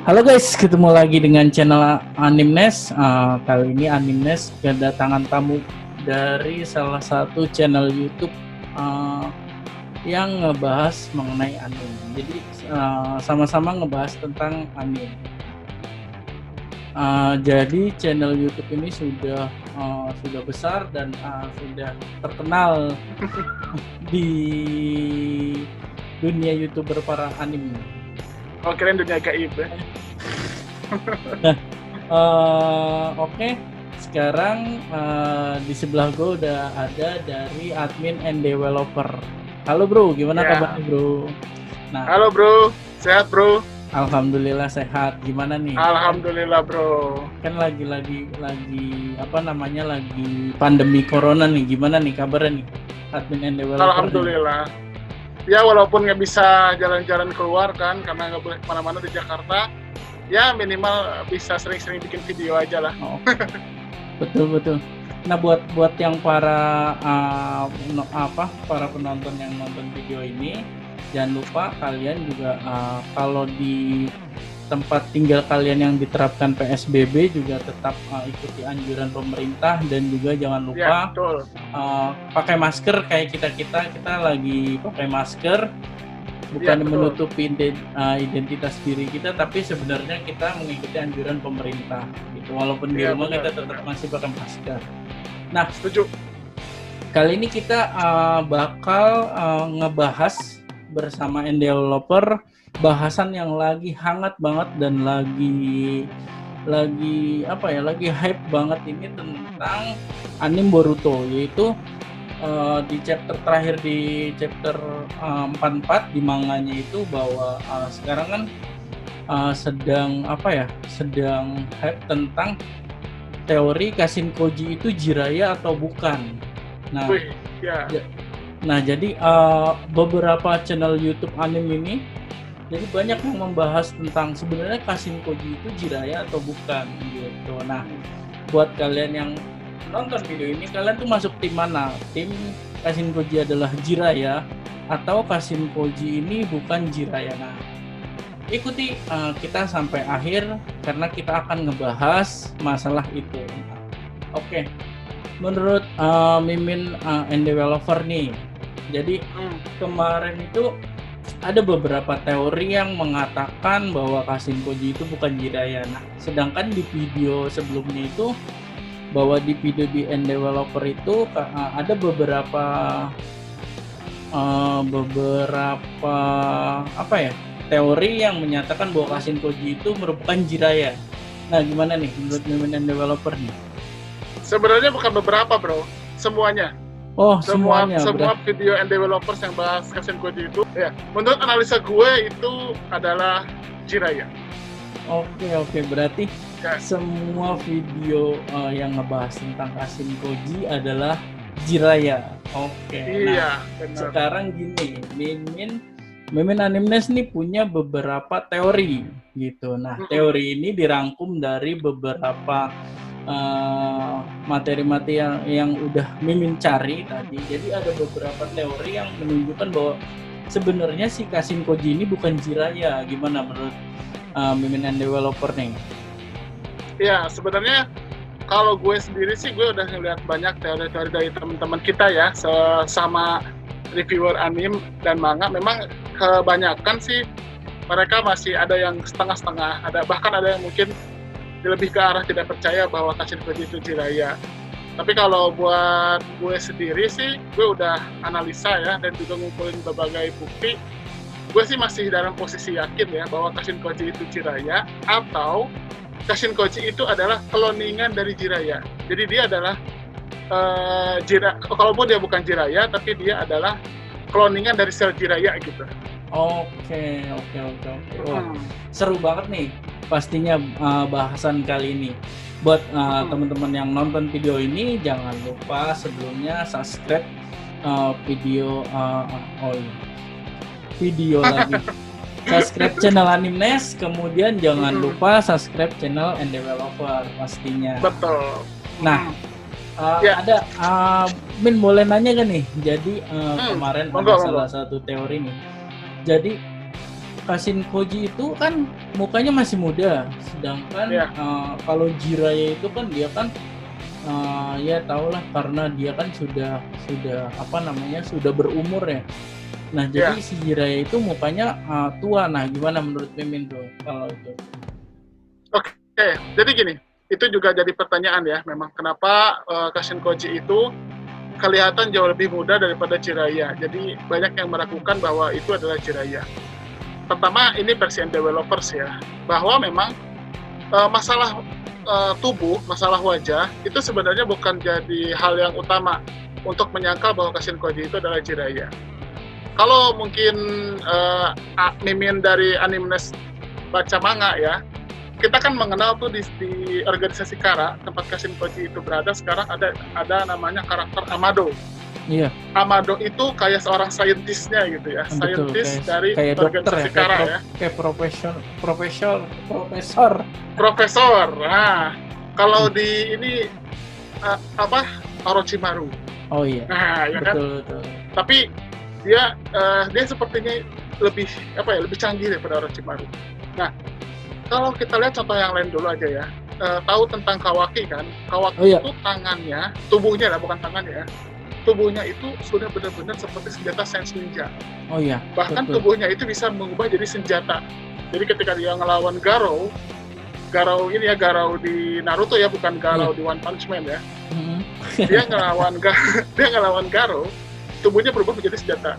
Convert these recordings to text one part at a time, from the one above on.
Halo guys, ketemu lagi dengan channel Animnes. Kali ini Animnes kedatangan tamu dari salah satu channel YouTube uh, yang ngebahas mengenai anime. Jadi sama-sama ngebahas tentang anime. Jadi channel YouTube ini sudah besar dan sudah terkenal di dunia YouTuber para anime. Oh, keren dunia gaib ya. Oke. Sekarang di sebelah gue udah ada dari admin and developer. Halo bro, gimana kabarnya bro? Nah, halo bro, sehat bro? Alhamdulillah sehat. Gimana nih? Alhamdulillah bro. Kan lagi apa namanya, lagi pandemi corona nih. Gimana nih kabarnya nih admin and developer? Alhamdulillah. Nih? Ya walaupun nggak bisa jalan-jalan keluar kan karena nggak boleh kemana-mana di Jakarta, ya minimal bisa sering-sering bikin video aja lah. Oh, betul. Nah buat yang para penonton yang nonton video ini, jangan lupa kalian juga kalau di tempat tinggal kalian yang diterapkan PSBB juga tetap ikuti anjuran pemerintah, dan juga jangan lupa pakai masker. Kayak kita lagi pakai masker, bukan menutupi identitas diri kita, tapi sebenarnya kita mengikuti anjuran pemerintah gitu. Walaupun di rumah kita tetap masih pakai masker. Nah, setuju. Kali ini kita bakal ngebahas bersama developer bahasan yang lagi hangat banget dan lagi hype banget ini tentang anime Boruto, yaitu di chapter terakhir, di chapter 44 di manganya itu, bahwa sekarang kan sedang hype tentang teori Kashin Koji itu Jiraiya atau bukan. Nah, jadi beberapa channel YouTube anime ini jadi banyak yang membahas tentang sebenarnya Kashin Koji itu Jiraiya atau bukan gitu. Nah, buat kalian yang nonton video ini, kalian tuh masuk tim mana? Tim Kashin Koji adalah Jiraiya atau Kashin Koji ini bukan Jiraiya? Nah, ikuti kita sampai akhir karena kita akan ngebahas masalah itu. Oke. Menurut Mimin and developer nih, jadi kemarin itu ada beberapa teori yang mengatakan bahwa Kashin Koji itu bukan Jiraiya. Nah, sedangkan di video sebelumnya itu, bahwa di video di end developer itu ada beberapa teori yang menyatakan bahwa Kashin Koji itu merupakan Jiraiya. Nah, gimana nih menurut Mimin and developer nih? Sebenarnya bukan beberapa bro, semuanya. Oh, semua video and developers yang bahas Kashin Koji itu, ya, menurut analisa gue itu adalah Jiraiya. Oke, berarti semua video yang ngebahas tentang Kashin Koji adalah Jiraiya. Oke. Iya, nah, sekarang gini, Mimin Animnes nih punya beberapa teori gitu. Nah, teori ini dirangkum dari beberapa materi-materi yang udah Mimin cari tadi. Jadi ada beberapa teori yang menunjukkan bahwa sebenarnya si Kashin Koji ini bukan Jiraiya. Gimana menurut Mimin and developer nih? Ya, sebenarnya kalau gue sendiri sih, gue udah ngeliat banyak teori-teori dari teman-teman kita ya, sama reviewer anime dan manga. Memang kebanyakan sih mereka masih ada yang setengah-setengah, bahkan ada yang mungkin lebih ke arah tidak percaya bahwa Kashin Koji itu Jiraiya. Tapi kalau buat gue sendiri sih, gue udah analisa ya, dan juga ngumpulin berbagai bukti. Gue sih masih dalam posisi yakin ya bahwa Kashin Koji itu Jiraiya, atau Kashin Koji itu adalah cloningan dari Jiraiya. Jadi dia adalah kalaupun dia bukan Jiraiya, tapi dia adalah cloningan dari sel Jiraiya gitu. Oke. Wah, seru banget nih pastinya bahasan kali ini. Buat teman-teman yang nonton video ini, jangan lupa sebelumnya subscribe video lagi. Subscribe channel Animnes, kemudian jangan lupa subscribe channel and developer pastinya. Betul. Nah, ada Min boleh nanya kan nih? Jadi kemarin ada salah satu teori nih. Jadi Kashin Koji itu kan mukanya masih muda, sedangkan Iya. kalau Jiraiya itu kan dia kan ya tahulah karena dia kan sudah apa namanya sudah berumur ya. Nah jadi si Jiraiya itu mukanya tua. Nah gimana menurut Mimin tuh kalau itu? Oke, jadi gini, itu juga jadi pertanyaan ya, memang kenapa Kashin Koji itu kelihatan jauh lebih muda daripada Jiraiya. Jadi banyak yang meragukan bahwa itu adalah Jiraiya. Pertama, ini versi developers ya, bahwa memang masalah tubuh, masalah wajah, itu sebenarnya bukan jadi hal yang utama untuk menyangkal bahwa Kashin Koji itu adalah Jiraiya. Kalau mungkin Mimin dari Animeness baca manga ya, kita kan mengenal tuh di organisasi Kara, tempat Kashin Koji itu berada, sekarang ada namanya karakter Amado. Iya. Amado itu kayak seorang saintisnya gitu ya, saintis dari kayak organisasi Kara ya. Kayak profesor. Nah, kalau di ini Orochimaru. Oh iya. Nah, ya betul. Tapi dia sepertinya lebih canggih daripada Orochimaru. Nah, kalau kita lihat contoh yang lain dulu aja ya. Tahu tentang Kawaki kan? Kawaki itu tangannya, tubuhnya lah, bukan tangannya ya. Tubuhnya itu sudah benar-benar seperti senjata Sense Ninja. Oh iya. Bahkan betul. Tubuhnya itu bisa mengubah jadi senjata. Jadi ketika dia ngelawan Garou ini ya, Garou di Naruto ya, bukan Garou di One Punch Man ya. Dia ngelawan Garou, tubuhnya berubah menjadi senjata.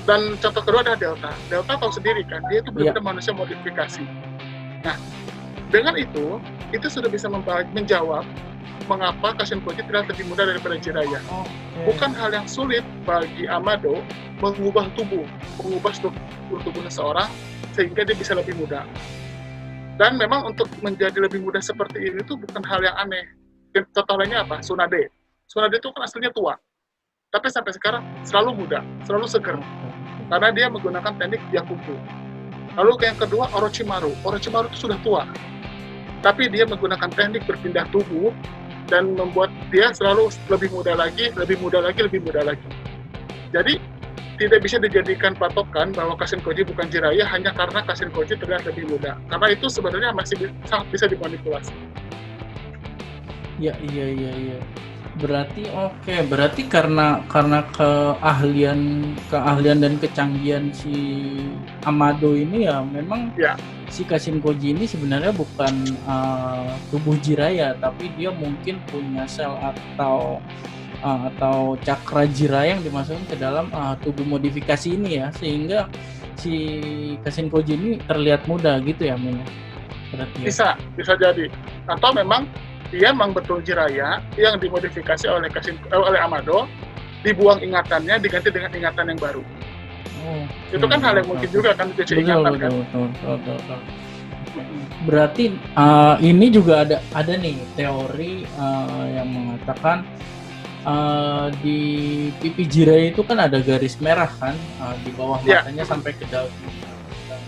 Dan contoh kedua ada Delta. Delta tahu sendiri kan, dia itu benar-benar manusia modifikasi. Nah, dengan itu sudah bisa menjawab mengapa Kashin Koji tidak lebih muda daripada Jiraiya. Bukan hal yang sulit bagi Amado mengubah struktur tubuh seseorang sehingga dia bisa lebih muda. Dan memang untuk menjadi lebih muda seperti ini tuh bukan hal yang aneh. Contoh lainnya apa? Tsunade. Tsunade itu kan aslinya tua, tapi sampai sekarang selalu muda, selalu seger, karena dia menggunakan teknik Byakufu. Lalu yang kedua Orochimaru itu sudah tua, tapi dia menggunakan teknik berpindah tubuh dan membuat dia selalu lebih muda lagi. Jadi tidak bisa dijadikan patokan bahwa Kashin Koji bukan Jiraiya hanya karena Kashin Koji terlihat lebih muda, karena itu sebenarnya masih sangat bisa dimanipulasi. Iya. Berarti karena keahlian dan kecanggihan si Amado ini ya memang si Kashin Koji ini sebenarnya bukan tubuh Jiraiya, tapi dia mungkin punya sel atau cakra Jiraiya yang dimasukkan ke dalam tubuh modifikasi ini ya, sehingga si Kashin Koji ini terlihat muda gitu ya, Min. Bisa jadi. Atau memang dia memang betul Jiraiya yang dimodifikasi oleh Amado, dibuang ingatannya, diganti dengan ingatan yang baru. Itu kan hal yang mungkin juga kan dicuci ingatan kan. Betul. Berarti ini juga ada nih teori yang mengatakan di pipi Jiraiya itu kan ada garis merah kan di bawah matanya sampai ke dalam.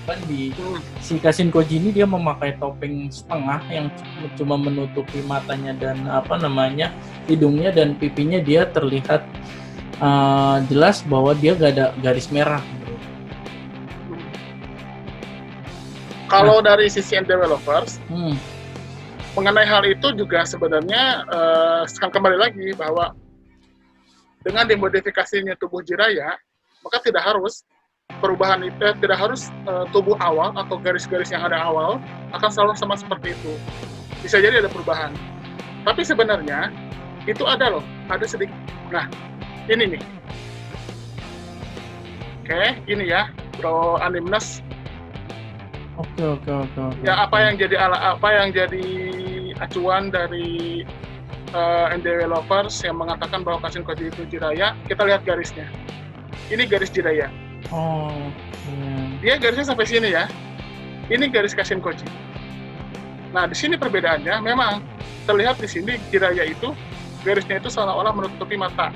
Kan di si Kashin Koji ini dia memakai topeng setengah yang cuma menutupi matanya dan hidungnya dan pipinya, dia terlihat jelas bahwa dia gak ada garis merah. Kalau dari sisi developers mengenai hal itu juga sebenarnya kembali lagi bahwa dengan dimodifikasinya tubuh Jiraiya, maka tidak harus perubahan itu, tidak harus tubuh awal atau garis-garis yang ada awal akan selalu sama seperti itu. Bisa jadi ada perubahan. Tapi sebenarnya itu ada sedikit. Nah, ini nih. Oke, ini ya, Bro Animeness. Oke. Ya, apa yang jadi acuan dari developers yang mengatakan bahwa Kashin Koji itu Jiraiya, kita lihat garisnya. Ini garis Jiraiya. Dia garisnya sampai sini ya. Ini garis Kashin Koji. Nah, di sini perbedaannya memang terlihat di sini Jiraiya itu garisnya itu seolah-olah menutupi mata.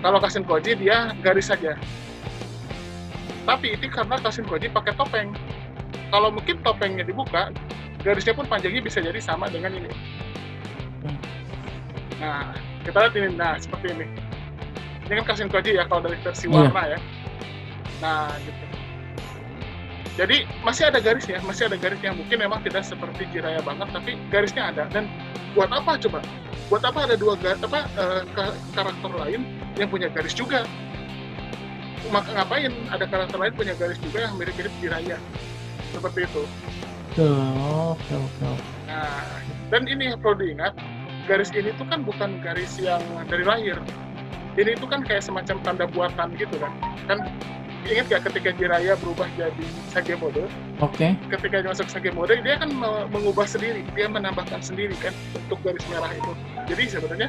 Kalau Kashin Koji dia garis saja. Tapi itu karena Kashin Koji pakai topeng. Kalau mungkin topengnya dibuka, garisnya pun panjangnya bisa jadi sama dengan ini. Nah, kita lihat ini. Nah, seperti ini. Ini kan Kashin Koji ya kalau dari versi warna ya. Nah, gitu. Jadi masih ada garisnya mungkin memang tidak seperti Jiraiya banget, tapi garisnya ada. Dan buat apa coba? Buat apa ada dua karakter lain yang punya garis juga? Maka ngapain ada karakter lain punya garis juga yang mirip-mirip Jiraiya? Seperti itu. Oke. Nah, dan ini yang perlu diingat, garis ini tuh kan bukan garis yang dari lahir. Ini tuh kan kayak semacam tanda buatan gitu kan. Kan ingat gak ketika Jiraiya berubah jadi Sage Mode? Oke. Ketika dia masuk Sage Mode, dia kan mengubah sendiri, dia menambahkan sendiri kan untuk garis merah itu. Jadi sebenarnya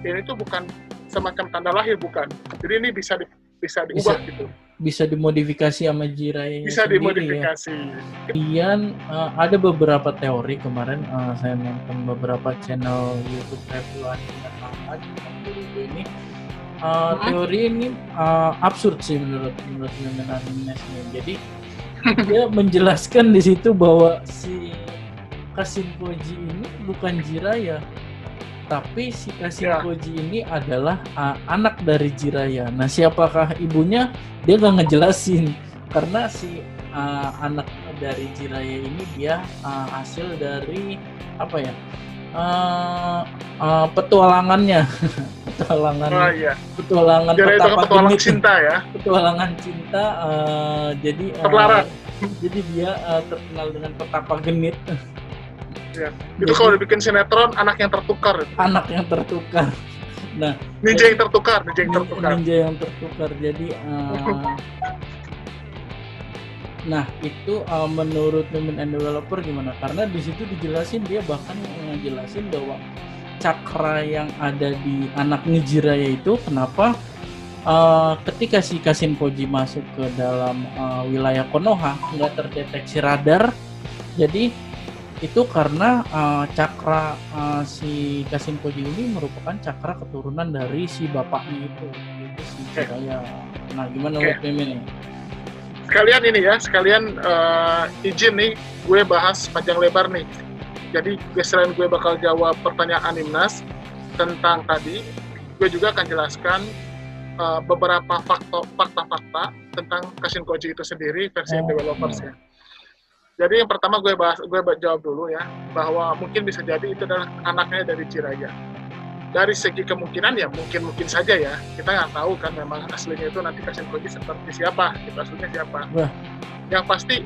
ini tuh bukan semacam tanda lahir, bukan. Jadi ini bisa diubah gitu. Bisa dimodifikasi sama Jiraiya Bisa sendiri, dimodifikasi. Ya. Kemudian ada beberapa teori kemarin saya nonton beberapa channel YouTube review anime dan manga tentang Boruto ini. Teori ini absurd sih menurut Mimin Animes ini. Jadi dia menjelaskan di situ bahwa si Kashinkoji ini bukan Jiraiya, tapi si Kashinkoji ini adalah anak dari Jiraiya. Nah, siapakah ibunya? Dia nggak ngejelasin karena si anak dari Jiraiya ini dia hasil dari apa ya? Petualangannya. Petualangan petualangan cinta ya. Petualangan cinta, jadi terlarang. Jadi dia terkenal dengan petapa genit. Ya. Itu kalau dibikin sinetron anak yang tertukar. Anak yang tertukar. Nah, ninja yang tertukar. Jadi nah, itu menurut Mimin and Developer gimana? Karena di situ dijelasin, dia bahkan ngejelasin bahwa cakra yang ada di anaknya Jiraiya itu kenapa ketika si Kashinkoji masuk ke dalam wilayah Konoha nggak terdeteksi radar. Jadi itu karena cakra si Kashinkoji ini merupakan cakra keturunan dari si bapaknya itu si Jiraiya. Nah, gimana menurut Mimin nih? Sekalian izin nih gue bahas panjang lebar nih. Jadi selain gue bakal jawab pertanyaan Animnas tentang tadi, gue juga akan jelaskan beberapa fakta-fakta tentang Kashinkoji itu sendiri versi developers ya. Jadi yang pertama gue jawab dulu ya, bahwa mungkin bisa jadi itu adalah anaknya dari Jiraiya. Dari segi kemungkinan ya mungkin saja ya, kita nggak tahu kan memang aslinya itu nanti Kashinkoji seperti siapa, itu aslinya siapa. Yang pasti,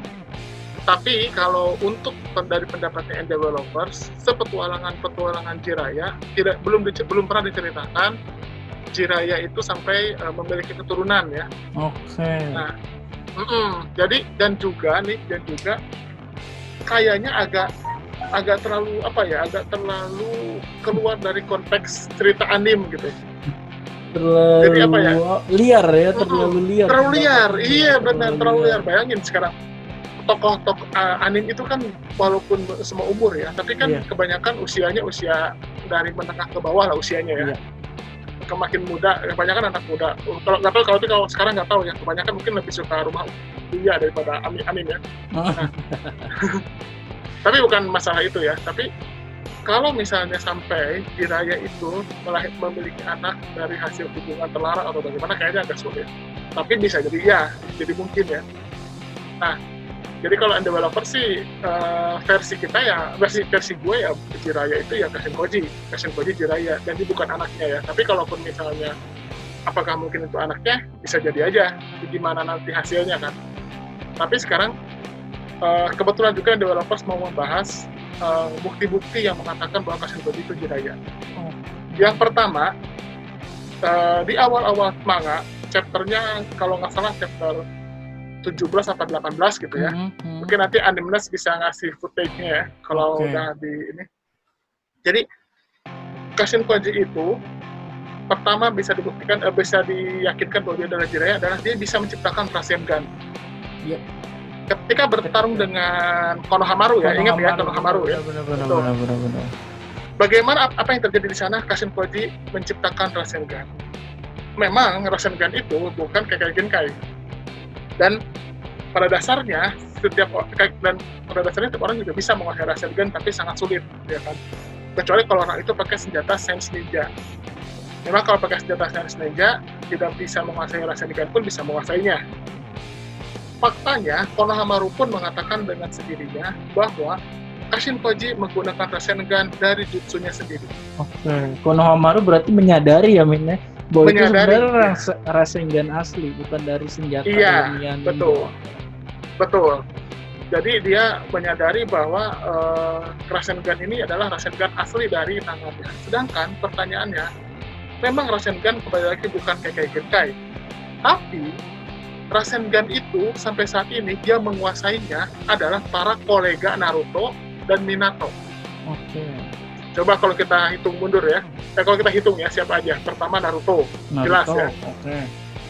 tapi kalau untuk dari pendapatnya developers, sepetualangan Jiraiya belum pernah diceritakan Jiraiya itu sampai memiliki keturunan ya. Oke. Nah, dan juga kayaknya agak terlalu keluar dari konteks cerita anime gitu. Jadi apa ya? Liar ya, terlalu liar. Terlalu liar, iya benar, terlalu liar. Bayangin sekarang tokoh-tokoh anime itu kan walaupun semua umur ya, tapi kan kebanyakan usianya usia dari menengah ke bawah lah usianya ya. Kemakin muda, kebanyakan anak muda. Kalau sekarang nggak tahu ya, kebanyakan mungkin lebih suka rumah kuliah daripada anime ya. Nah, tapi bukan masalah itu ya. Tapi kalau misalnya sampai Jiraiya itu memiliki anak dari hasil hubungan terlarang atau bagaimana, kayaknya agak sulit. Tapi bisa jadi ya, jadi mungkin ya. Nah, jadi kalau developer sih versi kita ya, versi gue ya Jiraiya itu ya Kashinkoji Jiraiya, jadi bukan anaknya ya. Tapi kalaupun misalnya apakah mungkin itu anaknya, bisa jadi aja, gimana nanti hasilnya kan. Tapi sekarang kebetulan juga developers mau membahas bukti-bukti yang mengatakan bahwa Kashinkoji itu Jiraiya. Yang pertama, di awal-awal manga, chapternya kalau nggak salah chapter 17 atau 18 gitu ya. Mungkin nanti Animnas bisa ngasih footage-nya ya, kalau udah di ini. Jadi, Kashinkoji itu pertama bisa diyakinkan bahwa dia adalah Jiraiya adalah dia bisa menciptakan Rasengan. Iya. Ketika bertarung dengan Konohamaru ya, ingat ya Konohamaru ya. Benar. Bagaimana apa yang terjadi di sana? Kashinkoji menciptakan Rasengan. Memang Rasengan itu bukan Kekkei Genkai. Dan pada dasarnya setiap orang juga bisa menguasai Rasengan, tapi sangat sulit, ya kan? Kecuali kalau orang itu pakai senjata Sense Ninja. Memang kalau pakai senjata Sense Ninja tidak bisa menguasai Rasengan pun bisa menguasainya. faktanya Konohamaru pun mengatakan dengan sendirinya bahwa Kashin Koji menggunakan Rasengan dari jutsunya sendiri. Oke, Konohamaru berarti menyadari ya Min ya, bahwa itu Menyadari, sebenarnya ya. Rasengan asli, bukan dari senjata Iya, ilmiah ninja. betul. Jadi dia menyadari bahwa Rasengan ini adalah Rasengan asli dari tangannya. Sedangkan pertanyaannya, memang Rasengan kembali lagi bukan Kekkei Genkai, tapi Rasengan itu sampai saat ini dia menguasainya adalah para kolega Naruto dan Minato. Oke. Coba kalau kita hitung mundur ya. Kalau kita hitung ya siapa aja. Pertama Naruto. Jelas ya. Oke.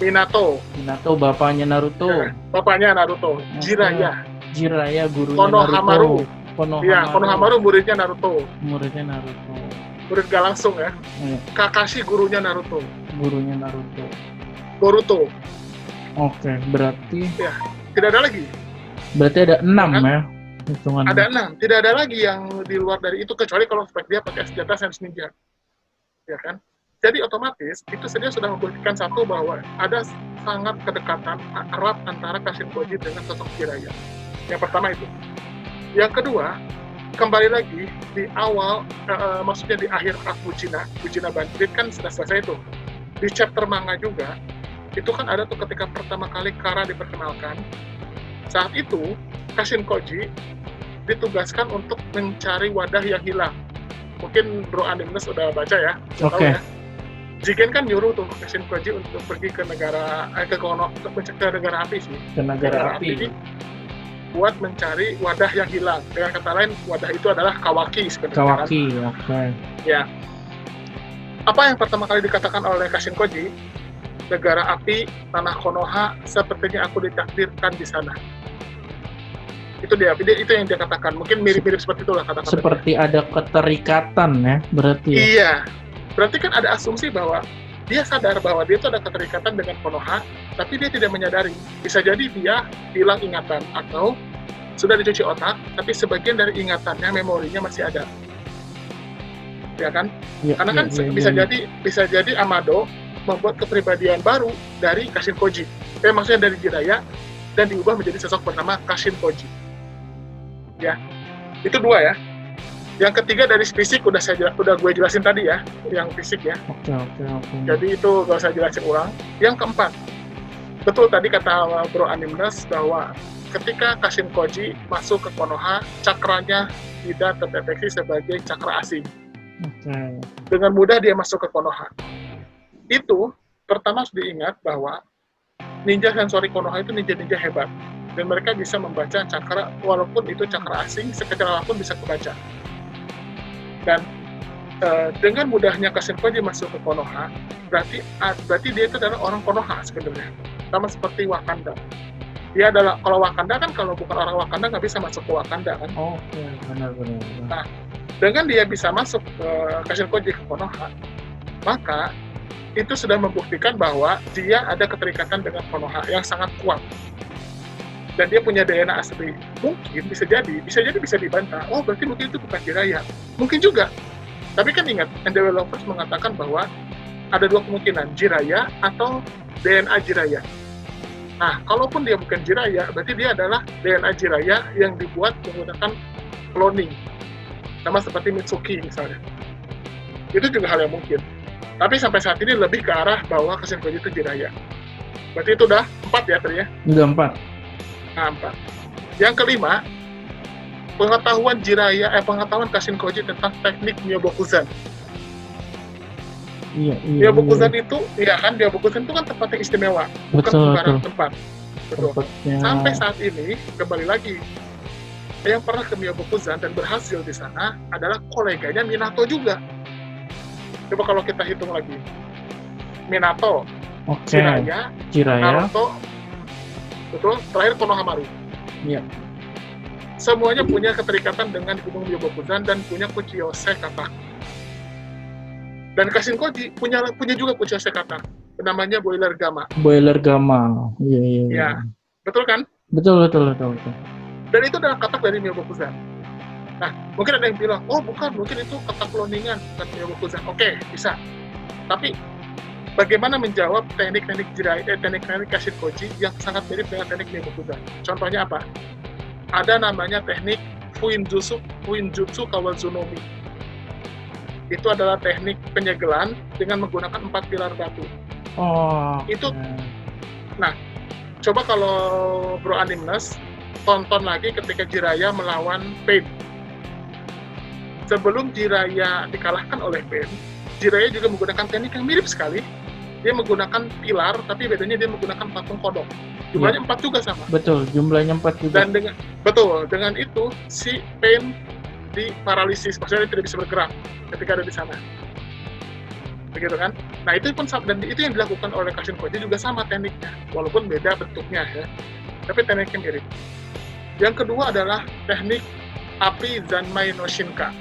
Minato bapaknya Naruto. Bapaknya Naruto. Jiraiya gurunya Konohamaru. Naruto. Iya, Konohamaru muridnya Naruto. Murid gak langsung ya. Kakashi gurunya Naruto. Boruto. Oke, berarti ya, tidak ada lagi. Berarti ada 6 kan? Ya hitungannya. Ada 6, tidak ada lagi yang di luar dari itu kecuali kalau spek dia pakai senjata Sense Ninja. Ya kan? Jadi otomatis itu saja sudah membuktikan satu bahwa ada sangat kedekatan erat antara Kashin Koji dengan sosok Jiraiya. Yang pertama itu. Yang kedua, kembali lagi di awal, maksudnya di akhir Fujina Bandit kan sudah selesai itu. Di chapter manga juga, itu kan ada tuh ketika pertama kali Kara diperkenalkan. Saat itu, Kashin Koji ditugaskan untuk mencari wadah yang hilang. Mungkin Bro Animus udah baca ya. Oke. Ya. Jigen kan nyuruh tuh Kashin Koji untuk pergi ke negara ke negara api sih. Ke negara api. Buat mencari wadah yang hilang. Dengan kata lain, wadah itu adalah Kawaki sebenarnya. Kawaki, oke. Ya. Apa yang pertama kali dikatakan oleh Kashin Koji? Negara api, tanah Konoha, sepertinya aku ditakdirkan di sana. Itu yang dia katakan. Mungkin mirip-mirip seperti itulah kata-kata. Seperti ada keterikatan ya, berarti. Ya? Iya. Berarti kan ada asumsi bahwa dia sadar bahwa dia itu ada keterikatan dengan Konoha, tapi dia tidak menyadari. Bisa jadi dia hilang ingatan atau sudah dicuci otak, tapi sebagian dari ingatannya, memorinya masih ada. Ya kan? Ya, karena kan bisa jadi Amado membuat kepribadian baru dari Kashin Koji. Maksudnya dari Jiraiya dan diubah menjadi sosok bernama Kashin Koji. Ya, itu 2 ya. Yang ketiga dari fisik udah gue jelasin tadi ya, yang fisik ya. Oke. Jadi itu gak usah jelasin ulang. Yang keempat, betul tadi kata Bro Animus bahwa ketika Kashin Koji masuk ke Konoha, cakranya tidak terdeteksi sebagai cakra asing. Oke. Dengan mudah dia masuk ke Konoha. Itu pertama harus diingat bahwa ninja sensori Konoha itu ninja-ninja hebat dan mereka bisa membaca cakra walaupun itu cakra asing, sekecil apapun bisa kebaca. Dan dengan mudahnya Kashin Koji masuk ke Konoha, berarti dia itu adalah orang Konoha sebenarnya, sama seperti Wakanda. Dia adalah, kalau Wakanda kan kalau bukan orang Wakanda nggak bisa masuk ke Wakanda kan? Oke, benar. Nah, dengan dia bisa masuk ke Kashin Koji ke Konoha, maka itu sudah membuktikan bahwa dia ada keterikatan dengan Konoha yang sangat kuat. Dan dia punya DNA asli. Mungkin bisa dibantah. Oh, berarti mungkin itu bukan Jiraiya. Mungkin juga. Tapi kan ingat, developers mengatakan bahwa ada 2 kemungkinan, Jiraiya atau DNA Jiraiya. Nah, kalaupun dia bukan Jiraiya, berarti dia adalah DNA Jiraiya yang dibuat menggunakan cloning. Sama seperti Mitsuki misalnya. Itu juga hal yang mungkin. Tapi sampai saat ini lebih ke arah bahwa Kashin Koji itu Jiraiya. Berarti itu udah 4 ya tadi ya? Udah 4. Nah, 4. Yang kelima, pengetahuan pengetahuan Kashin Koji tentang teknik Myobokuzan. Iya. Myobokuzan itu, iya kan, Myobokuzan itu kan tempat yang istimewa, bukan sembarang tempat. Betul. Sampai saat ini, kembali lagi, yang pernah ke Myobokuzan dan berhasil di sana adalah koleganya Minato juga. Coba kalau kita hitung lagi, Minato, Jiraiya, Naruto, betul, terakhir Konohamaru. Iya. Semuanya punya keterikatan dengan Gunung Myobokuzan dan punya Kuchiyose kata. Dan Kashin Koji punya juga Kuchiyose kata, namanya Boiler Gamma. Iya. Ya, betul kan? Betul. Dan itu adalah kata dari Myobokuzan. Nah, mungkin ada yang bilang, oh bukan, mungkin itu kata cloningan, bukan Myobokuzan. Oke, bisa. Tapi bagaimana menjawab teknik-teknik teknik-teknik Kashinkoji yang sangat mirip dengan teknik Myokudan. Contohnya apa? Ada namanya teknik Fuinjutsu Kawazunomi. Itu adalah teknik penyegelan dengan menggunakan 4 pilar batu. Oh. Itu, nah, coba kalau Bro Animness tonton lagi ketika Jiraiya melawan Pain. Sebelum Jiraiya dikalahkan oleh Pain, Jiraiya juga menggunakan teknik yang mirip sekali. Dia menggunakan pilar, tapi bedanya dia menggunakan patung kodok. Jumlahnya 4 juga sama. Betul, jumlahnya 4 juga. Dan dengan itu si Pain diparalisis, maksudnya dia tidak bisa bergerak ketika ada di sana. Begitu kan? Nah, itu pun dan itu yang dilakukan oleh Kashinkoji juga sama tekniknya, walaupun beda bentuknya ya. Tapi tekniknya mirip. Yang kedua adalah teknik api Zanmai no Shinka.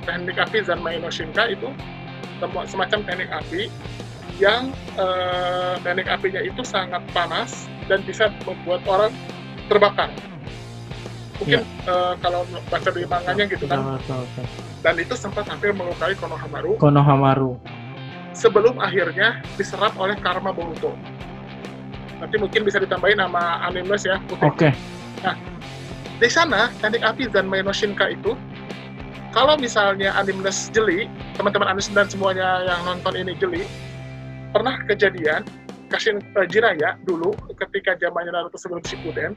Teknik api Zanmai no Shinka itu semacam teknik api yang teknik apinya itu sangat panas dan bisa membuat orang terbakar. Mungkin kalau baca di manganya gitu kan. Dan itu sempat hampir melukai Konohamaru. Sebelum akhirnya diserap oleh Karma Boruto. Nanti mungkin bisa ditambahin nama Animness ya. Oke. Nah, di sana teknik api Zanmai no Shinka itu, kalau misalnya Animness jeli, teman-teman Animness dan semuanya yang nonton ini jeli, pernah kejadian Jiraiya dulu ketika zamannya Naruto sebelum Shippuden,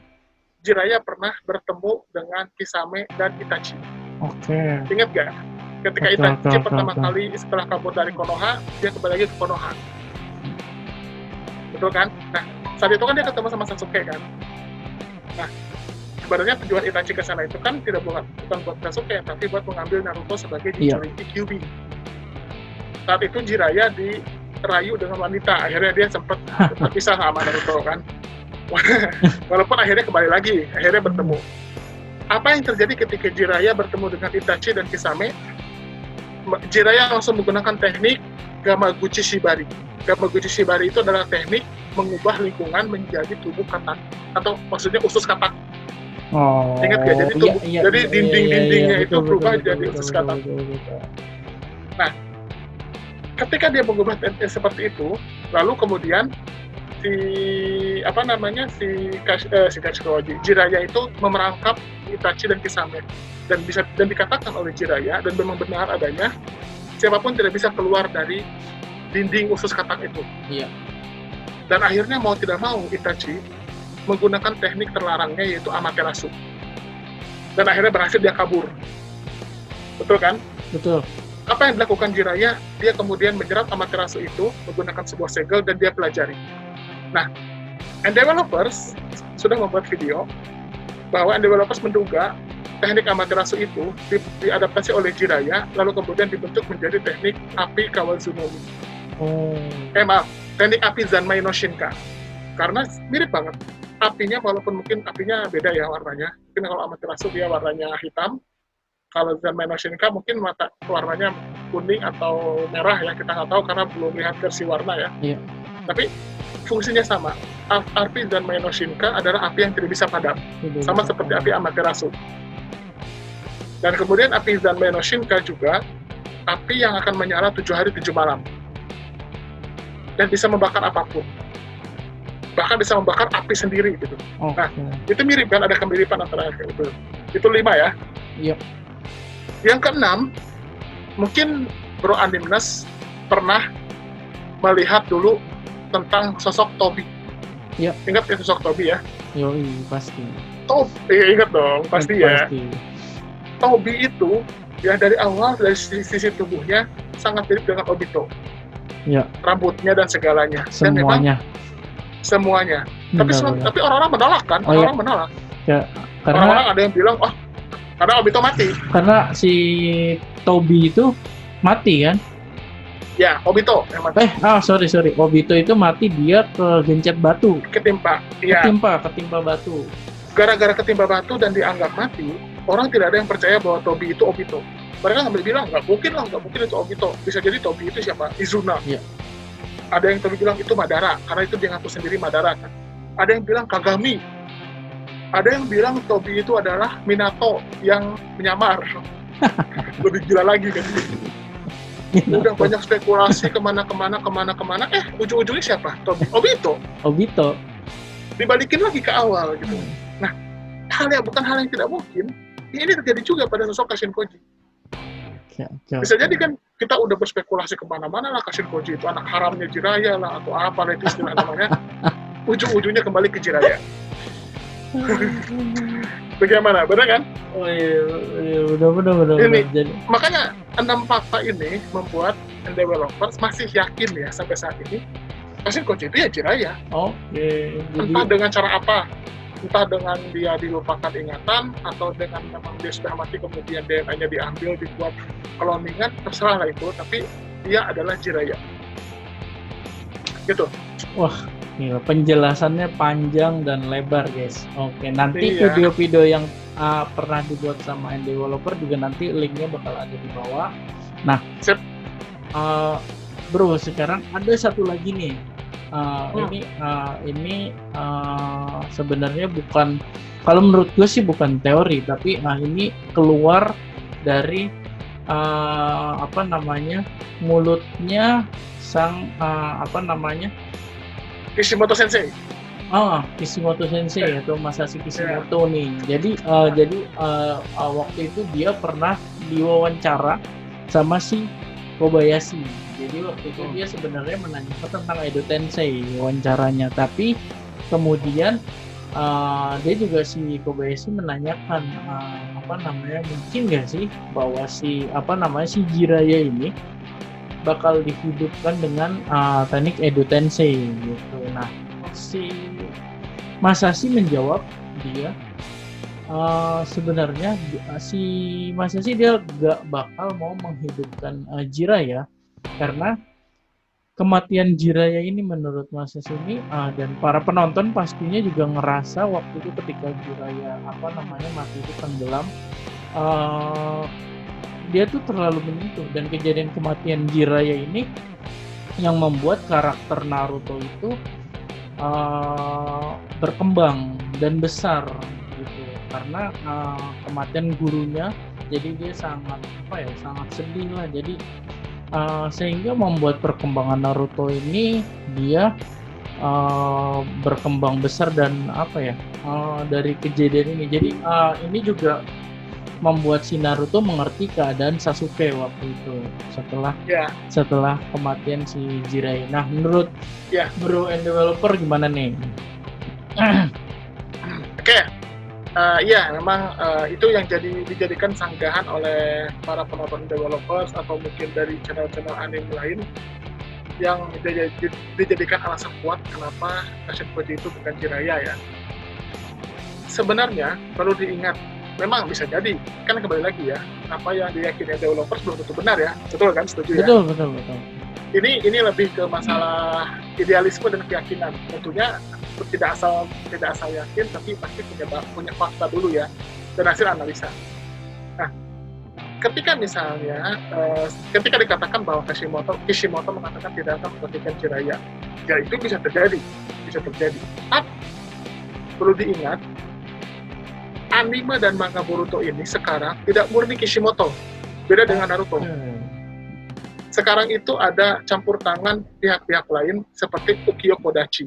Jiraiya pernah bertemu dengan Kisame dan Itachi. Oke. Ingat gak? Ketika Itachi pertama kali setelah kabur dari Konoha, dia kembali lagi ke Konoha. Betul kan? Nah, saat itu kan dia ketemu sama Sasuke kan? Nah, sebenarnya tujuan Itachi ke sana itu kan bukan buat Sasuke, tapi buat mengambil Naruto sebagai Jinchuriki Kyuubi. Saat itu Jiraiya dirayu dengan wanita, akhirnya dia sempat terpisah sama Naruto kan. Walaupun akhirnya kembali lagi, akhirnya bertemu. Apa yang terjadi ketika Jiraiya bertemu dengan Itachi dan Kisame? Jiraiya langsung menggunakan teknik Gamaguchi Shibari. Gamaguchi Shibari itu adalah teknik mengubah lingkungan menjadi tubuh katak, atau maksudnya usus katak. Oh. Ingat gak? Jadi dinding-dindingnya itu berubah jadi usus katak. Nah, ketika dia mengubah teknik seperti itu, lalu kemudian si Kashinkoji Jiraiya itu memerangkap Itachi dan Kisame, dan dikatakan oleh Jiraiya, dan memang benar adanya, siapapun tidak bisa keluar dari dinding usus katak itu. Iya. Dan akhirnya mau tidak mau Itachi menggunakan teknik terlarangnya, yaitu Amaterasu. Dan akhirnya berhasil dia kabur. Betul kan? Betul. Apa yang dilakukan Jiraiya? Dia kemudian menjerat Amaterasu itu menggunakan sebuah segel dan dia pelajari. Nah, developers sudah membuat video bahwa developers menduga teknik Amaterasu itu diadaptasi oleh Jiraiya, lalu kemudian dibentuk menjadi teknik api Kawazunomi. Teknik api Zanmai no Shinka. Karena mirip banget. Apinya, walaupun mungkin apinya beda ya warnanya. Mungkin kalau Amaterasu dia warnanya hitam, kalau Zanmai no Shinka mungkin warnanya kuning atau merah ya, kita nggak tahu karena belum lihat versi warna ya. Iya. Tapi fungsinya sama. Api Zanmai no Shinka adalah api yang tidak bisa padam, sama seperti api Amaterasu. Dan kemudian api Zanmai no Shinka juga api yang akan menyala 7 hari 7 malam. Dan bisa membakar apapun. Bahkan bisa membakar api sendiri gitu. Nah, itu mirip kan, ada kemiripan antara itu. Itu 5 ya. Iya. Yang keenam, mungkin Bro Animness pernah melihat dulu tentang sosok Tobi. Iya. Ingat ya sosok Tobi ya? Yoi, pasti. Ingat dong, pasti ya. Tobi itu ya dari awal, dari sisi tubuhnya sangat mirip dengan Obito. Iya. Rambutnya dan segalanya. Semuanya. Semuanya. Tapi orang-orang menolak kan? Orang-orang menolak. Ya, karena orang-orang ada yang bilang, karena Obito mati. Karena si Tobi itu mati kan? Ya, Obito yang mati. Sorry. Obito itu mati, dia kegencet batu. Ketimpa batu. Gara-gara ketimpa batu dan dianggap mati, orang tidak ada yang percaya bahwa Tobi itu Obito. Mereka nggak bilang, nggak mungkin itu Obito. Bisa jadi Tobi itu siapa? Izuna. Iya. Ada yang Tobi bilang itu Madara, karena itu dia ngaku sendiri Madara kan. Ada yang bilang Kagami. Ada yang bilang Tobi itu adalah Minato yang menyamar. Lebih gila lagi kan. Udah banyak spekulasi kemana, ujung-ujungnya siapa? Obito. Obito. Dibalikin lagi ke awal gitu. Nah, bukan hal yang tidak mungkin, ini terjadi juga pada sosok Kashin Koji. Bisa jadi kan kita udah berspekulasi kemana-mana lah, Kashin Koji itu anak haramnya Jiraiya lah, atau apa lah itu istilah namanya. Ujung-ujungnya kembali ke Jiraiya. Bagaimana? Benar kan? Oh iya, benar. Jadi, makanya 6 fakta ini membuat developers masih yakin ya sampai saat ini Kashin Koji itu ya Jiraiya. Oke. Entah dengan cara apa, entah dengan dia dilupakan ingatan atau dengan memang dia sudah mati kemudian DNA-nya diambil dibuat cloningan, terserah lah itu, tapi dia adalah Jiraiya. Gitu. Wah, gila, penjelasannya panjang dan lebar guys. Oke, nanti video-video yang pernah dibuat sama developer juga nanti linknya bakal ada di bawah. Nah, bro, sekarang ada satu lagi nih. Ini sebenarnya bukan, kalau menurut gue sih bukan teori, tapi ini keluar dari mulutnya sang Kishimoto Sensei. Kishimoto Sensei atau Masashi Kishimoto nih. Jadi waktu itu dia pernah diwawancara sama si Kobayashi. Jadi waktu itu dia sebenarnya menanyakan tentang Edo Tensei wawancaranya, tapi kemudian dia juga si Kobayashi menanyakan mungkin nggak sih bahwa si Jiraiya ini bakal dihidupkan dengan teknik Edo Tensei gitu. Nah, si Masashi menjawab dia sebenarnya si Masashi dia gak bakal mau menghidupkan Jiraiya karena kematian Jiraiya ini menurut Masashi ini dan para penonton pastinya juga ngerasa waktu itu ketika Jiraiya mati itu tenggelam, dia tuh terlalu menyentuh, dan kejadian kematian Jiraiya ini yang membuat karakter Naruto itu berkembang dan besar gitu karena kematian gurunya. Jadi dia sangat sedih lah. Jadi sehingga membuat perkembangan Naruto ini dia berkembang besar dan dari kejadian ini. Jadi ini juga membuat si Naruto mengerti keadaan Sasuke waktu itu setelah kematian si Jiraiya. Nah, menurut bro and developer gimana nih? Oke. Memang itu yang dijadikan sanggahan oleh para penonton developers atau mungkin dari channel-channel anime lain yang dijadikan alasan kuat kenapa Kashin Koji itu bukan Jiraiya ya. Sebenarnya perlu diingat, memang bisa jadi, kan kembali lagi ya, apa yang diyakini developers belum tentu benar ya, betul kan? Setuju ya? Betul. Ini lebih ke masalah idealisme dan keyakinan. Tentunya tidak asal yakin, tapi pasti punya fakta dulu ya, dan hasil analisa. Nah, ketika misalnya ketika dikatakan bahwa Kishimoto mengatakan tidak akan menggantikan Jiraiya, ya itu bisa terjadi. Tapi perlu diingat, anime dan manga Boruto ini sekarang tidak murni Kishimoto, beda dengan Naruto. Sekarang itu ada campur tangan pihak-pihak lain seperti Ukiyo Kodachi.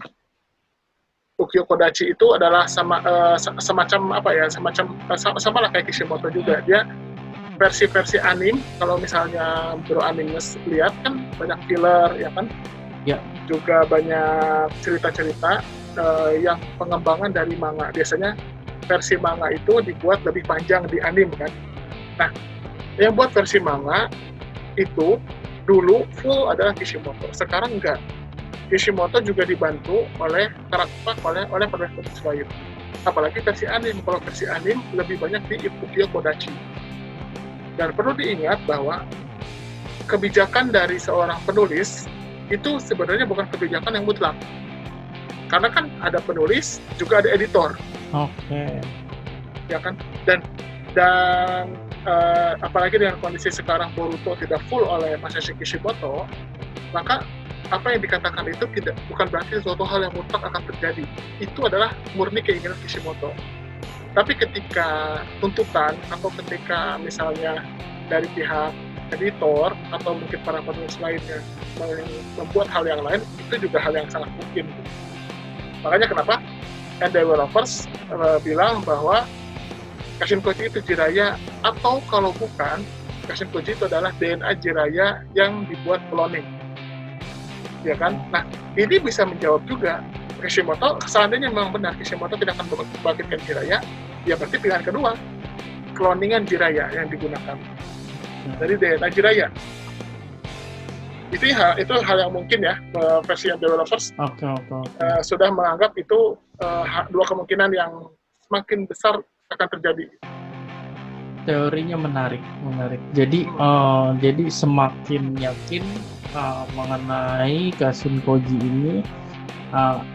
Ukiyo Kodachi itu adalah semacam lah kayak Kishimoto juga. Dia versi anime, kalau misalnya bro anime lihat kan banyak filler ya kan? Ya. Juga banyak cerita-cerita yang pengembangan dari manga. Biasanya versi manga itu dibuat lebih panjang di anime kan. Nah, yang buat versi manga itu dulu full adalah Kishimoto. Sekarang enggak. Kishimoto juga dibantu oleh penulis lain. Apalagi versi anime. Kalau versi anime lebih banyak di Ukiyo Kodachi. Dan perlu diingat bahwa kebijakan dari seorang penulis itu sebenarnya bukan kebijakan yang mutlak. Karena kan ada penulis, juga ada editor. Oke. Ya kan? Dan apalagi dengan kondisi sekarang Boruto tidak full oleh Masashi Kishimoto, maka apa yang dikatakan itu bukan berarti suatu hal yang mutlak akan terjadi. Itu adalah murni keinginan Kishimoto. Tapi ketika tuntutan atau ketika misalnya dari pihak editor atau mungkin para penulis lainnya membuat hal yang lain, itu juga hal yang sangat mungkin. Makanya kenapa developers bilang bahwa Kashin Koji itu Jiraiya, atau kalau bukan, Kashin Koji itu adalah DNA Jiraiya yang dibuat cloning, ya kan? Nah, ini bisa menjawab juga Kishimoto, seandainya memang benar Kishimoto tidak akan membangkitkan Jiraiya, ya berarti pilihan kedua, cloningan Jiraiya yang digunakan dari DNA Jiraiya. Itu hal yang mungkin ya, versi yang developers sudah menganggap itu dua kemungkinan yang semakin besar akan terjadi. Teorinya menarik. Jadi semakin yakin mengenai Kashin Koji ini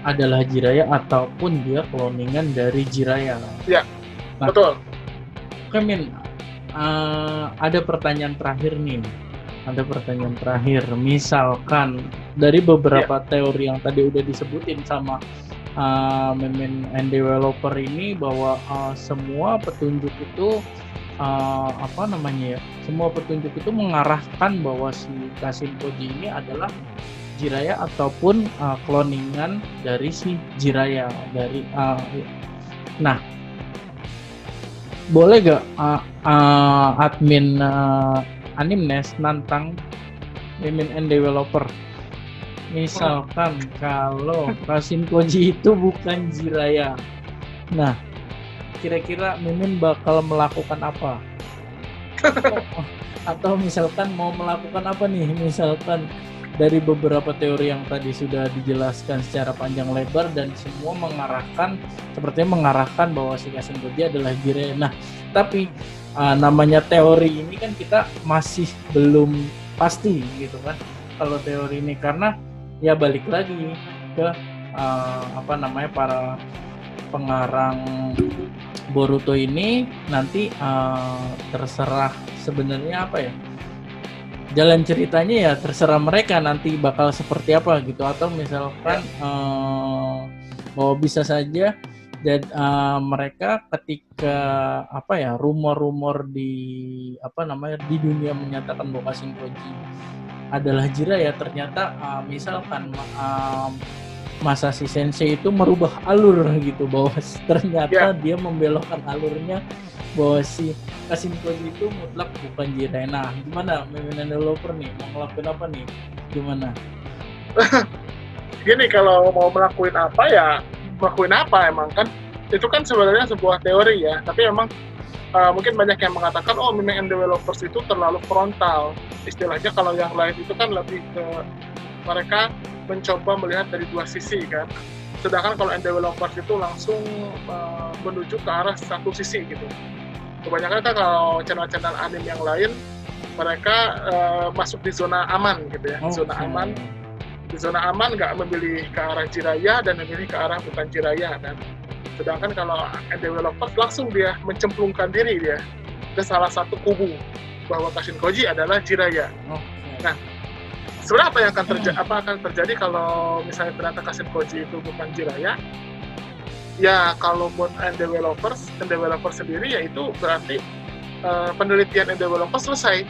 adalah Jiraiya ataupun dia cloningan dari Jiraiya. Ya, betul. Oke, Min, ada pertanyaan terakhir nih. Misalkan dari beberapa teori yang tadi udah disebutin sama Mimin and developer ini, bahwa semua petunjuk itu semua petunjuk itu mengarahkan bahwa si Kashin Koji ini adalah Jiraiya ataupun cloningan dari si Jiraiya dari nah, boleh gak admin Animnest nantang Mimin and developer, misalkan kalau Kashin Koji itu bukan Jiraiya, nah kira-kira Mimin bakal melakukan apa? Atau misalkan mau melakukan apa nih? Misalkan dari beberapa teori yang tadi sudah dijelaskan secara panjang lebar dan semua sepertinya mengarahkan bahwa si Kashin Koji adalah Jiraiya. Nah, tapi namanya teori ini kan kita masih belum pasti gitu kan kalau teori ini, karena ya balik lagi ke para pengarang Boruto ini nanti terserah sebenarnya jalan ceritanya ya terserah mereka nanti bakal seperti apa gitu, atau misalkan bahwa bisa saja mereka ketika rumor-rumor di dunia menyatakan bahwa Kashin Koji adalah Jiraiya, ternyata misalkan Masashi Sensei itu merubah alur gitu, bahwa ternyata dia membelokkan alurnya bahwa si Kashin Koji itu mutlak bukan Jiraiya. Nah, gimana Mimin developer nih mau ngelakuin apa nih? Gimana? Gini, kalau mau melakuin apa emang kan itu kan sebenarnya sebuah teori ya, tapi emang mungkin banyak yang mengatakan Mimin and developers itu terlalu frontal istilahnya. Kalau yang lain itu kan lebih ke mereka mencoba melihat dari dua sisi kan, sedangkan kalau and developers itu langsung menuju ke arah satu sisi gitu. Kebanyakan kan kalau channel-channel anime yang lain mereka masuk di zona aman gitu ya. Di zona aman nggak memilih ke arah Jiraiya dan memilih ke arah bukan Jiraiya kan. Sedangkan kalau developers langsung dia mencemplungkan diri dia ke salah satu kubu bahwa Kashin Koji adalah Jiraiya. Nah, sebenarnya apa akan terjadi kalau misalnya ternyata Kashin Koji itu bukan Jiraiya? Ya kalau buat developers sendiri ya itu berarti penelitian developers selesai.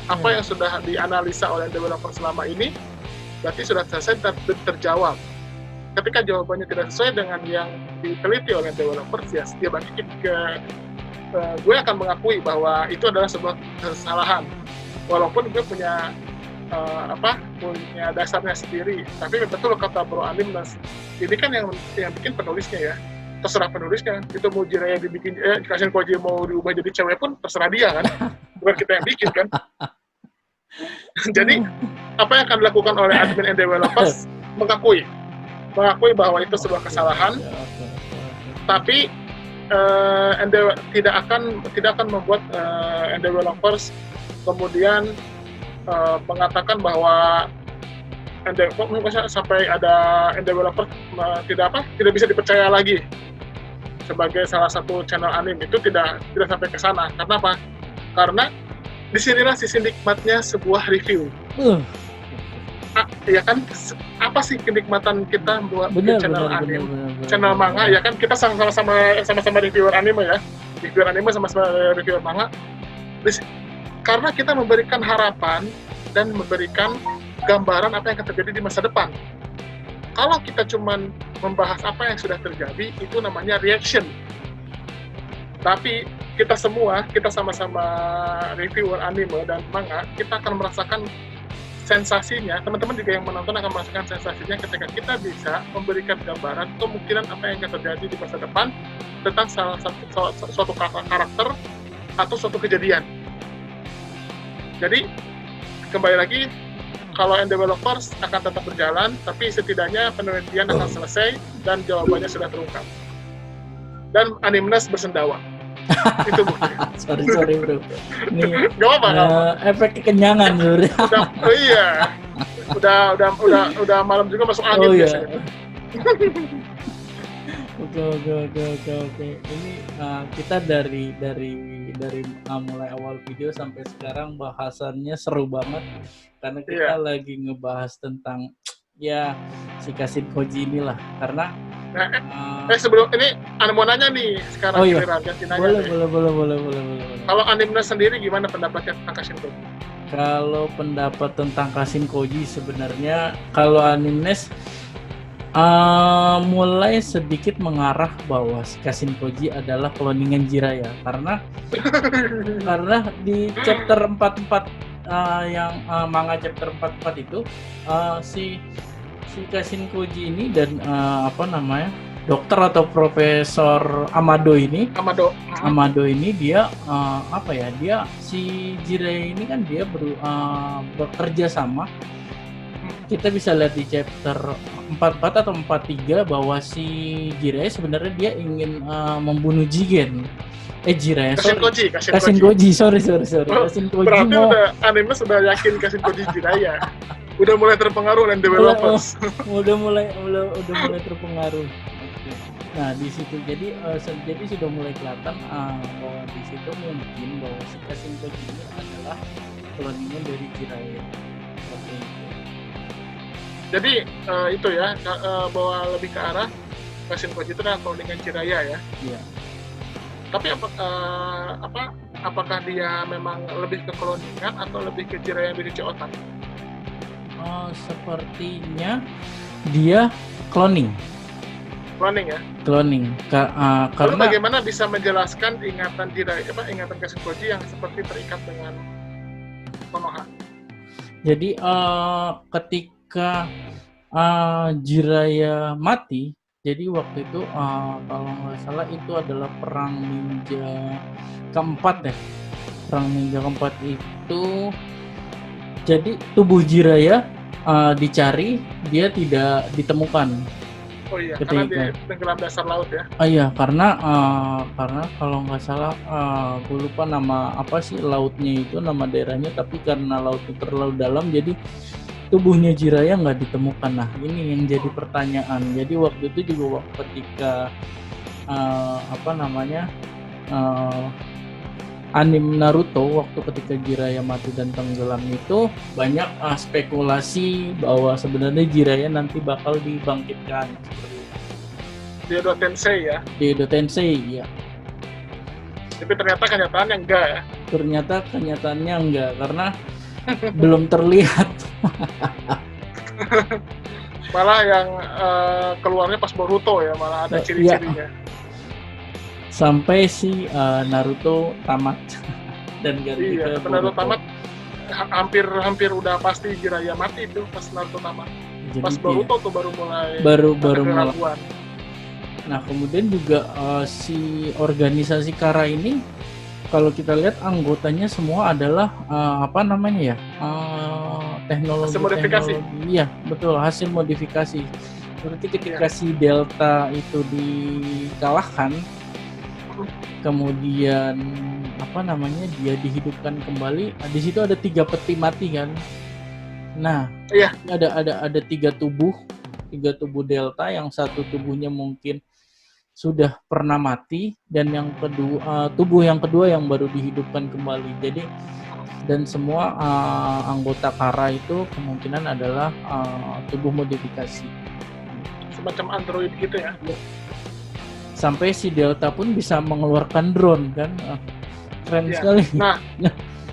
Apa yang sudah dianalisa oleh developer selama ini berarti sudah selesai terjawab. Ketika jawabannya tidak sesuai dengan yang diteliti oleh developers, ya berarti gue akan mengakui bahwa itu adalah sebuah kesalahan. Walaupun gue punya punya dasarnya sendiri, tapi betul kata Bro Anim, ini kan yang bikin penulisnya ya, terserah penulisnya. Itu mau Jiraiya dibikin Kashin Koji mau diubah jadi cewek pun terserah dia kan, bukan kita yang bikin kan. Jadi apa yang akan dilakukan oleh admin and developers mengakui bahwa itu sebuah kesalahan, tapi tidak akan membuat developers kemudian mengatakan bahwa sampai ada developer tidak bisa dipercaya lagi sebagai salah satu channel anime. Itu tidak sampai ke sana. Karena apa? Karena disinilah sisi nikmatnya sebuah review. Ya kan, apa sih kenikmatan kita buat channel anime, channel manga? Ya kan, kita sama-sama reviewer anime ya, reviewer anime sama-sama reviewer manga. karena kita memberikan harapan dan memberikan gambaran apa yang akan terjadi di masa depan. Kalau kita cuman membahas apa yang sudah terjadi, itu namanya reaction. Tapi kita semua, kita sama-sama reviewer anime dan manga, kita akan merasakan sensasinya, teman-teman juga yang menonton akan merasakan sensasinya ketika kita bisa memberikan gambaran kemungkinan apa yang akan terjadi di masa depan tentang suatu karakter atau suatu kejadian. Jadi, kembali lagi, kalau end developers akan tetap berjalan, tapi setidaknya penelitian akan selesai dan jawabannya sudah terungkap. Dan Animeness bersendawa. Itu buktinya. sorry bro. Ini Gak apa-apa. Efek kekenyangan sebenarnya. Iya. Udah malam juga masuk angin biasanya. Oke. Ini kita dari mulai awal video sampai sekarang bahasannya seru banget karena kita lagi ngebahas tentang ya si Kashin Koji inilah karena sebelum ini mau nanya nih sekarang ganti nanya. Boleh. Kalau Animeness sendiri gimana pendapatnya tentang Kashin Koji? Kalau pendapat tentang Kashin Koji sebenarnya kalau Animeness mulai sedikit mengarah bahwa Kashin Koji adalah cloningan Jiraiya karena di chapter 44 yang manga chapter 44 itu si Kashin Koji ini dan dokter atau Profesor Amado ini dia dia si Jiraiya ini kan dia bekerja sama. Kita bisa lihat di chapter 44 atau 43 bahwa si Jiraiya sebenarnya dia ingin membunuh Jigen. Kashin Koji, sorry. Kashin Koji berarti udah anime sudah yakin Kashin Koji Jiraiya. Udah mulai terpengaruh oleh developers. Udah mulai terpengaruh. Nah, di situ jadi sudah mulai kelihatan bahwa di situ mungkin bahwa si Kashin Koji ini adalah cloningan dari Jiraiya. Seperti itu. Jadi itu ya bahwa lebih ke arah Kashin Koji itu adalah cloningan Jiraiya ya. Iya. Tapi apakah dia memang lebih ke cloningan atau lebih ke Jiraiya yang dari Otak? Sepertinya dia cloning ya. Karena bagaimana bisa menjelaskan ingatan Kashin Koji yang seperti terikat dengan Konoha? Jadi ketika Jiraiya mati, jadi waktu itu kalau nggak salah itu adalah perang ninja keempat ya. Perang ninja keempat itu jadi tubuh Jiraiya dicari, dia tidak ditemukan. Oh iya, karena di tenggelam dasar laut ya. Iya, karena kalau nggak salah, gue lupa nama apa sih lautnya itu, nama daerahnya, tapi karena lautnya terlalu dalam, jadi tubuhnya Jiraiya nggak ditemukan. Nah, ini yang jadi pertanyaan. Jadi waktu itu juga ketika anime Naruto waktu ketika Jiraiya mati dan tenggelam itu banyak spekulasi bahwa sebenarnya Jiraiya nanti bakal dibangkitkan seperti itu. Diodo Tensei ya. Diodo Tensei ya. Tapi ternyata kenyataannya enggak ya. Ternyata kenyataannya enggak karena belum terlihat. Malah yang keluarnya pas Boruto ya, malah ada ciri-cirinya. Sampai si Naruto tamat dan ganti ke Naruto tamat hampir udah pasti Jiraiya mati itu pas Naruto tamat. Jadi pas Boruto tuh baru mulai mulai. Nah, kemudian juga si organisasi Kara ini kalau kita lihat anggotanya semua adalah teknologi modifikasi. Iya, betul, hasil modifikasi. Berarti ketika si Delta itu dikalahkan, kemudian dia dihidupkan kembali. Di situ ada 3 peti mati kan. Nah, ada 3 tubuh Delta, yang satu tubuhnya mungkin sudah pernah mati dan yang kedua tubuh yang kedua yang baru dihidupkan kembali. Jadi dan semua anggota Kara itu kemungkinan adalah tubuh modifikasi. Semacam android gitu ya. Sampai si Delta pun bisa mengeluarkan drone kan, keren sekali. Nah,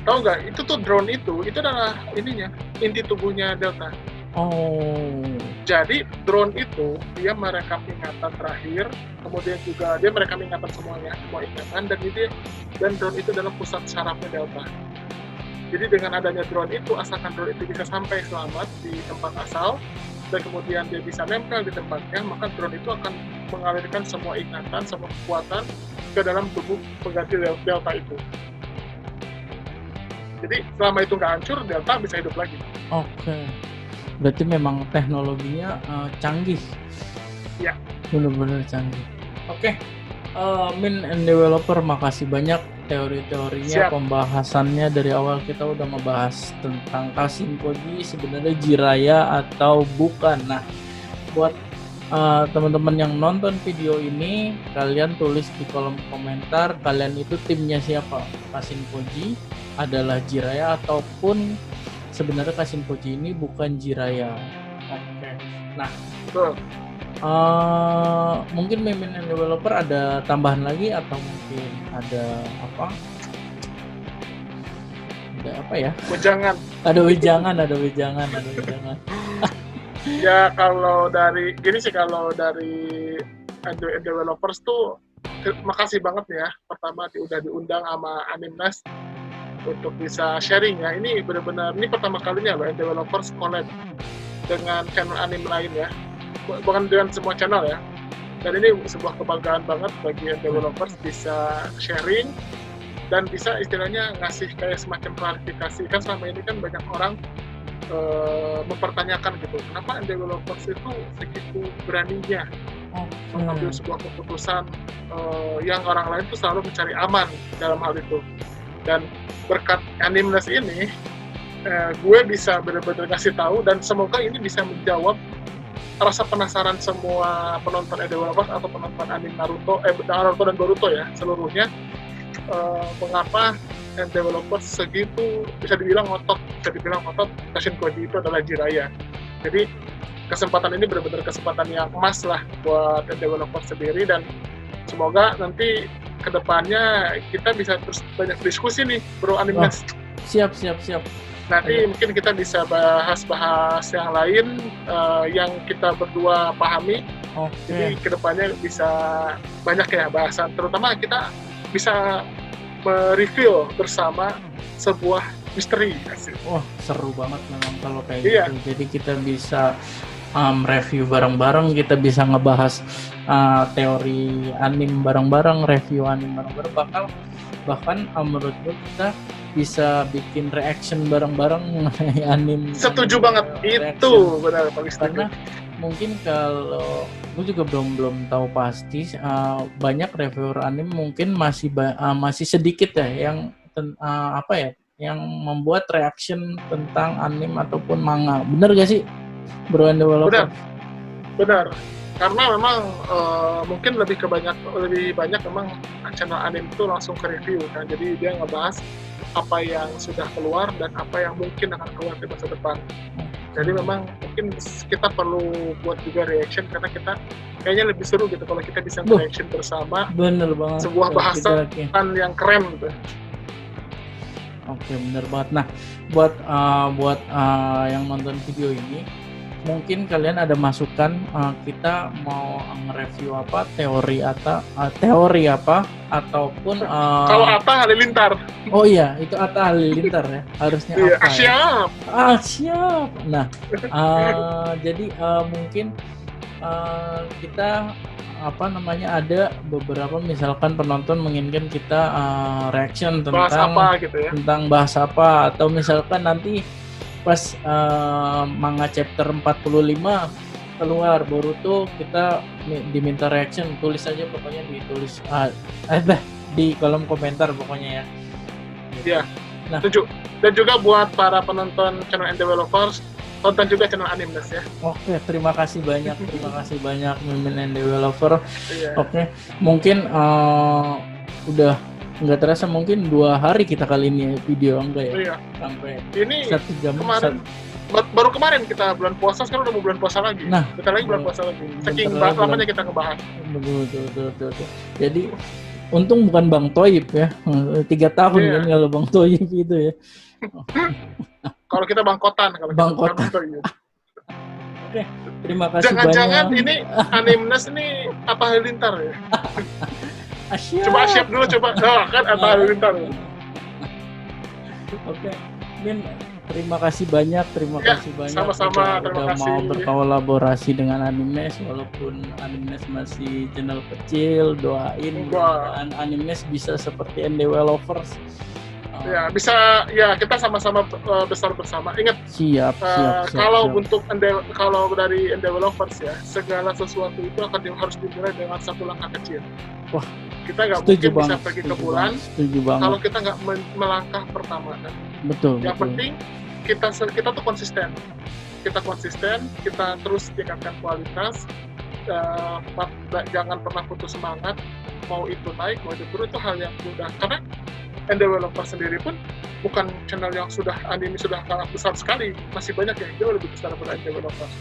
Tahu nggak? Itu tuh drone itu adalah ininya, inti tubuhnya Delta. Oh. Jadi drone itu dia merekam ingatan terakhir, kemudian juga dia merekam ingatan semuanya, semua ingatan, dan drone itu adalah pusat sarafnya Delta. Jadi dengan adanya drone itu, asalkan drone itu bisa sampai selamat di tempat asal, dan kemudian dia bisa nempel di tempatnya, maka drone itu akan mengalirkan semua ingatan, semua kekuatan ke dalam tubuh pengganti Delta itu. Jadi selama itu nggak hancur, Delta bisa hidup lagi. Oke. Berarti memang teknologinya canggih. Ya. Benar-benar canggih. Oke. Min and developer, makasih banyak teori-teorinya, Siap. pembahasannya. Dari awal kita udah ngebahas tentang Kashin Koji sebenarnya Jiraiya atau bukan. Nah, buat teman-teman yang nonton video ini, kalian tulis di kolom komentar kalian itu timnya siapa, Kashin Koji adalah Jiraiya ataupun sebenarnya Kashin Koji ini bukan Jiraiya. Oke. Nah, Betul. mungkin Mimin and developer ada tambahan lagi atau mungkin ada apa? Ada apa ya? Wejangan. Ada wejangan. Ya kalau dari developers tuh makasih banget ya. Pertama udah diundang sama Animnas untuk bisa sharing ya. Ini benar-benar ini pertama kalinya loh developers collab dengan channel anime lain ya. Bukan dengan semua channel ya. Dan ini sebuah kebanggaan banget bagi developers bisa sharing dan bisa istilahnya ngasih kayak semacam klarifikasi. Kan selama ini kan banyak orang mempertanyakan gitu, kenapa developers itu segitu beraninya mengambil sebuah keputusan yang orang lain tuh selalu mencari aman dalam hal itu. Dan berkat Animnas ini, gue bisa benar-benar ngasih tahu dan semoga ini bisa menjawab rasa penasaran semua penonton developers atau penonton anime Naruto dan Boruto ya seluruhnya, mengapa developers segitu bisa dibilang ngotot Kashin Koji itu adalah Jiraiya. Jadi kesempatan ini benar-benar kesempatan yang emas lah buat developer sendiri, dan semoga nanti kedepannya kita bisa terus banyak diskusi nih Bro Animnas. Siap. Nanti mungkin kita bisa bahas yang lain yang kita berdua pahami. Jadi kedepannya bisa banyak ya bahasan, terutama kita bisa mereview bersama sebuah misteri. Wah, seru banget memang kalau kayak Iya. gitu. Jadi kita bisa review bareng-bareng, kita bisa ngebahas teori anime bareng-bareng, review anime bareng-bareng, bahkan menurut gue kita bisa bikin reaction bareng-bareng mengenai anime. Setuju banget, itu benar Pak Wisnu. Karena mungkin kalau gue juga belum tahu pasti, banyak reviewer anime mungkin masih sedikit ya yang membuat reaction tentang anime ataupun manga. Bener gak sih Bro and Developer? Benar. Karena memang mungkin lebih banyak memang channel anime itu langsung ke review kan. Jadi dia ngebahas apa yang sudah keluar dan apa yang mungkin akan keluar di masa depan. Jadi memang mungkin kita perlu buat juga reaction karena kita kayaknya lebih seru gitu kalau kita bisa reaction bersama. Bener banget. Sebuah bahasan yang keren gitu. Oke, bener banget. Nah, buat yang nonton video ini, mungkin kalian ada masukan, kita mau nge-review apa, teori apa, ataupun kalau Atta Halilintar. Oh iya, itu Atta Halilintar ya, harusnya apa? Siap. Siap. Nah, jadi mungkin kita ada beberapa misalkan penonton menginginkan kita reaction tentang bahas apa, atau misalkan nanti pas manga chapter 45 keluar Boruto kita diminta reaction, tulis aja pokoknya, di kolom komentar pokoknya ya. Iya. Nah, setuju. Dan juga buat para penonton channel and developers, tonton juga channel Animnas ya. Oke, terima kasih banyak Mimin and Developer. Iya. Oke, mungkin udah nggak terasa mungkin 2 hari kita kali ini video enggak ya? Iya. Sampai ini 1 jam baru kemarin kita bulan puasa, sekarang udah mau bulan puasa lagi. Nah, bentar lagi bulan puasa lagi. Saking lamanya kita ngebahas. Betul. Jadi untung bukan Bang Toyib ya. 3 tahun Iya. kan kalau Bang Toyib itu ya. Kalau kita bangkotan, kalau kita bukan Bangkotan. Bang Toyib. Oke, terima kasih Jangan-jangan banyak. ini Animnes ini Atta Halilintar ya? Asyik. Coba siap dulu, coba. Oh, kan Atta Halilintar. Oke, Min, terima kasih banyak, Ya, sama-sama, terima udah kasih. mau berkolaborasi dengan Animes, walaupun Animes masih channel kecil. Doain mudah-mudahan Animes bisa seperti NDW Lovers. Ya, bisa ya, kita sama-sama besar bersama. Ingat, Siap. kalau untuk kalau dari NDW Lovers ya, segala sesuatu itu harus dimulai dengan satu langkah kecil. Wah, kita nggak setuju mungkin bisa banget, pergi setuju ke bulan Setuju banget. kalau kita nggak melangkah pertama kan. Betul. Yang penting kita tuh konsisten. Kita konsisten, kita terus tingkatkan kualitas. Jangan pernah putus semangat. Mau itu naik, mau itu turun, itu hal yang mudah. Karena NDW Lovers sendiri pun bukan channel yang sudah anime sudah sangat besar sekali. Masih banyak yang jauh lebih besar daripada NDW Lovers.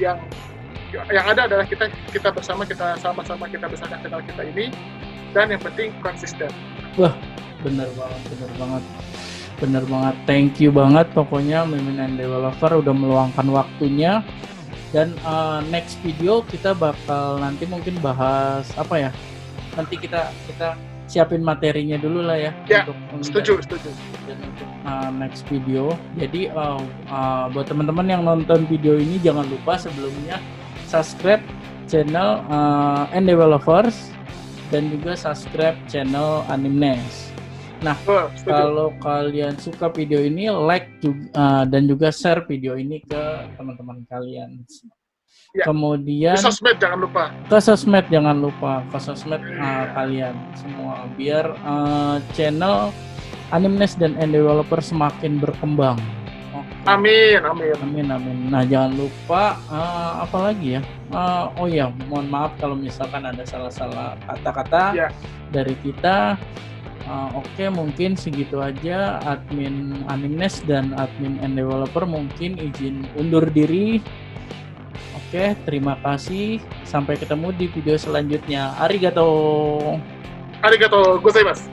Yang ada adalah kita bersama, kita sama-sama kita besarkan channel kita ini, dan yang penting konsisten. Wah, bener banget. Thank you banget pokoknya Mimin and Developer udah meluangkan waktunya. Dan next video kita bakal nanti mungkin bahas apa ya? Nanti kita siapin materinya dulu lah ya. Ya, untuk setuju. Dan untuk next video. Jadi buat teman-teman yang nonton video ini jangan lupa sebelumnya subscribe channel NDW Lovers dan juga subscribe channel Animnes. Nah, kalau kalian suka video ini, like dan juga share video ini ke teman-teman kalian. Ya. Kemudian ke sosmed jangan lupa. Ke sosmed kalian semua biar channel Animnes dan Developer semakin berkembang. Amin. Nah, jangan lupa apa lagi ya? Oh ya, mohon maaf kalau misalkan ada salah-salah kata-kata dari kita. Oke, mungkin segitu aja. Admin Animnes dan admin Developer mungkin izin undur diri. Oke, terima kasih. Sampai ketemu di video selanjutnya. Arigato gozaimasu.